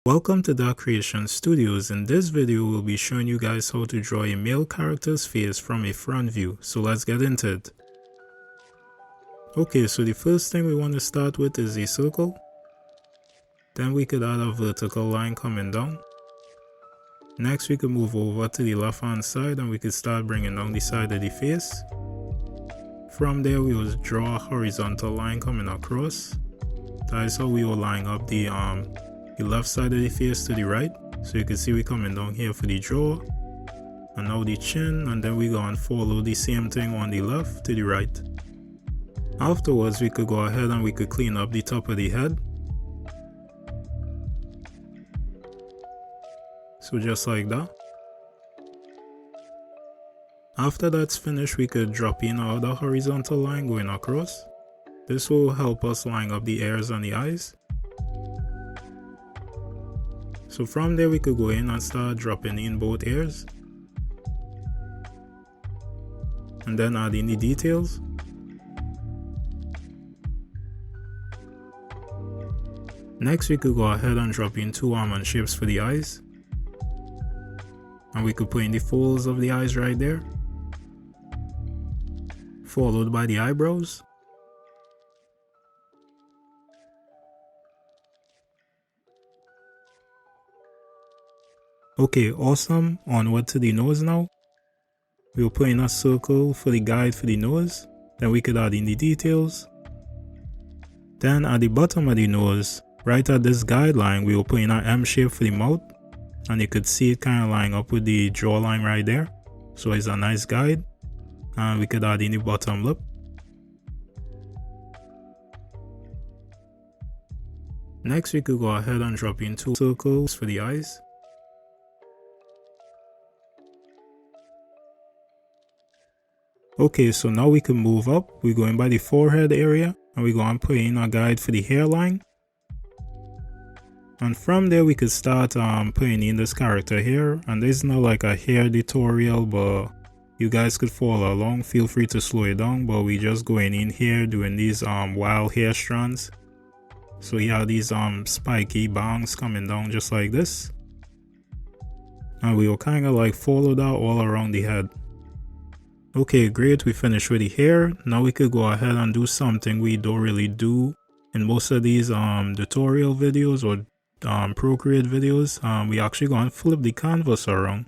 Welcome to Dark Creation Studios. In this video, we'll be showing you guys how to draw a male character's face from a front view. So let's get into it. Okay, so the first thing we want to start with is a circle. Then we could add a vertical line coming down. Next, we could move over to the left hand side and we could start bringing down the side of the face. From there, we will draw a horizontal line coming across. That is how we will line up the left side of the face to the right. So you can see we coming down here for the jaw, and now the chin, and then we go and follow the same thing on the left to the right. Afterwards, we could go ahead and we could clean up the top of the head. So just like that. After that's finished, we could drop in our other horizontal line going across. This will help us line up the ears and the eyes. So from there we could go in and start dropping in both ears. And then add in the details. Next we could go ahead and drop in two almond shapes for the eyes. And we could put in the folds of the eyes right there. Followed by the eyebrows. Okay, awesome. Onward to the nose now. We'll put in a circle for the guide for the nose. Then we could add in the details. Then at the bottom of the nose, right at this guideline, we will put in an M shape for the mouth. And you could see it kind of line up with the jawline right there. So it's a nice guide. And we could add in the bottom lip. Next, we could go ahead and drop in two circles for the eyes. Okay, so now we can move up. We're going by the forehead area and we're going to put in a guide for the hairline. And from there we could start putting in this character here. And this is not like a hair tutorial, but you guys could follow along. Feel free to slow it down, but we just going in here doing these wild hair strands. So you have these spiky bangs coming down just like this. And we will kind of like follow that all around the head. Okay, great, we finished with the hair. Now we could go ahead and do something we don't really do in most of these tutorial videos or Procreate videos. We actually go and flip the canvas around.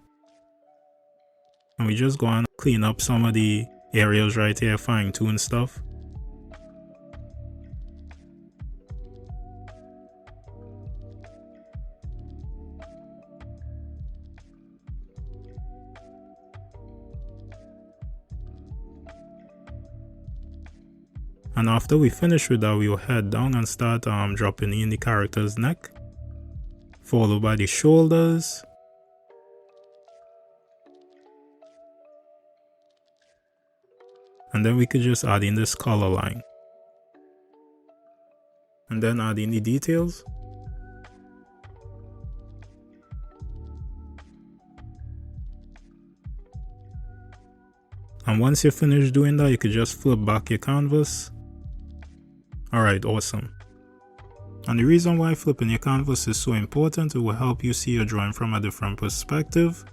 And we just go and clean up some of the areas right here, fine tune stuff. And after we finish with that, we will head down and start dropping in the character's neck, followed by the shoulders, and then we could just add in this color line, and then add in the details. And once you're finished doing that, you could just flip back your canvas. Alright, awesome. And the reason why flipping your canvas is so important, it will help you see your drawing from a different perspective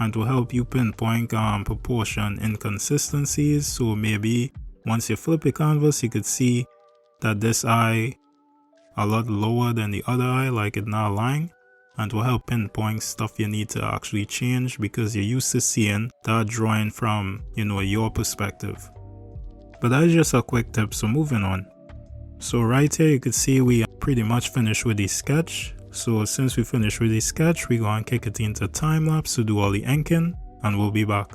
and to help you pinpoint proportion inconsistencies. So maybe once you flip your canvas, you could see that this eye a lot lower than the other eye, like it not aligned, and will help pinpoint stuff you need to actually change because you're used to seeing that drawing from, your perspective. But that is just a quick tip, so moving on. So right here you could see we pretty much finished with the sketch. So since we finished with the sketch, we go and kick it into time lapse to do all the inking, and we'll be back.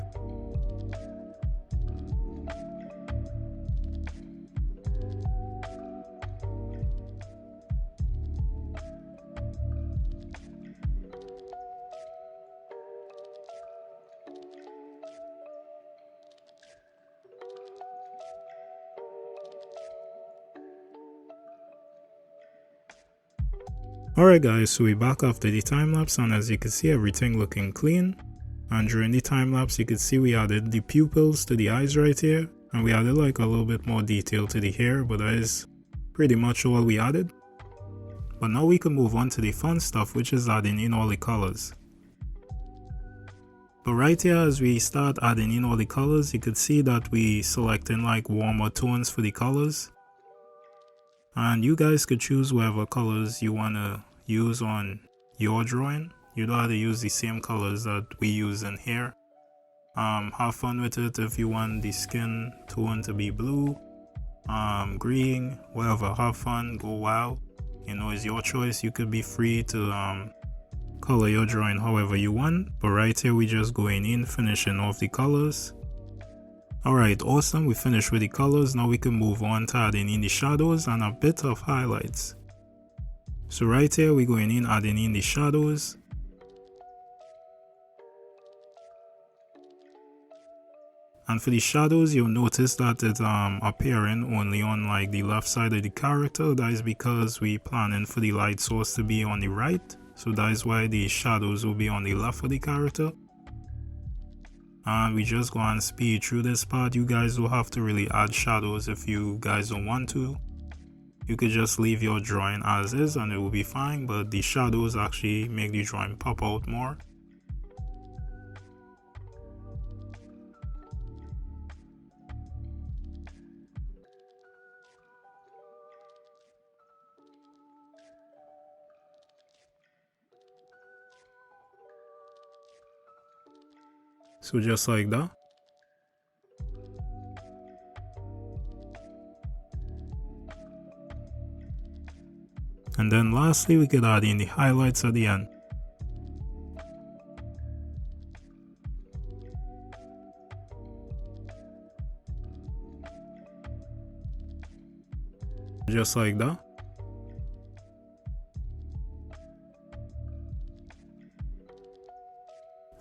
Alright guys, so we're back after the time lapse, and as you can see, everything looking clean. And during the time lapse, you can see we added the pupils to the eyes right here, and we added like a little bit more detail to the hair, but that is pretty much all we added. But now we can move on to the fun stuff, which is adding in all the colors. But right here, as we start adding in all the colors, you could see that we selecting like warmer tones for the colors. And you guys could choose whatever colors you want to use on your drawing. You don't have to use the same colors that we use in here. Have fun with it. If you want the skin tone to be blue, green, whatever, have fun, go wild. You know, it's your choice. You could be free to color your drawing however you want, but right here we just going in, finishing off the colors. Alright, awesome, we finished with the colors. Now we can move on to adding in the shadows and a bit of highlights. So right here we're going in, adding in the shadows. And for the shadows, you'll notice that it's appearing only on like the left side of the character. That is because we planning for the light source to be on the right. So that is why the shadows will be on the left of the character. And we just go and speed through this part. You guys will have to really add shadows if you guys don't want to. You could just leave your drawing as is and it will be fine, but the shadows actually make the drawing pop out more. So just like that. And then lastly, we could add in the highlights at the end. Just like that.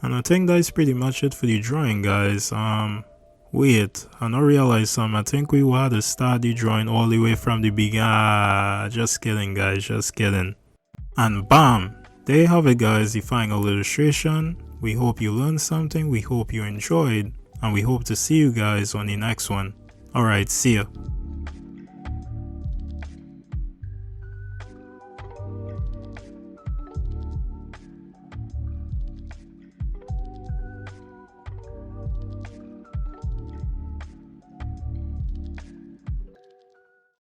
And I think that's pretty much it for the drawing, guys. Wait, I now realize something. I think we will have to start the drawing all the way from the beginning. Just kidding, guys, just kidding. And bam! There you have it, guys, the final illustration. We hope you learned something, we hope you enjoyed, and we hope to see you guys on the next one. Alright, see ya.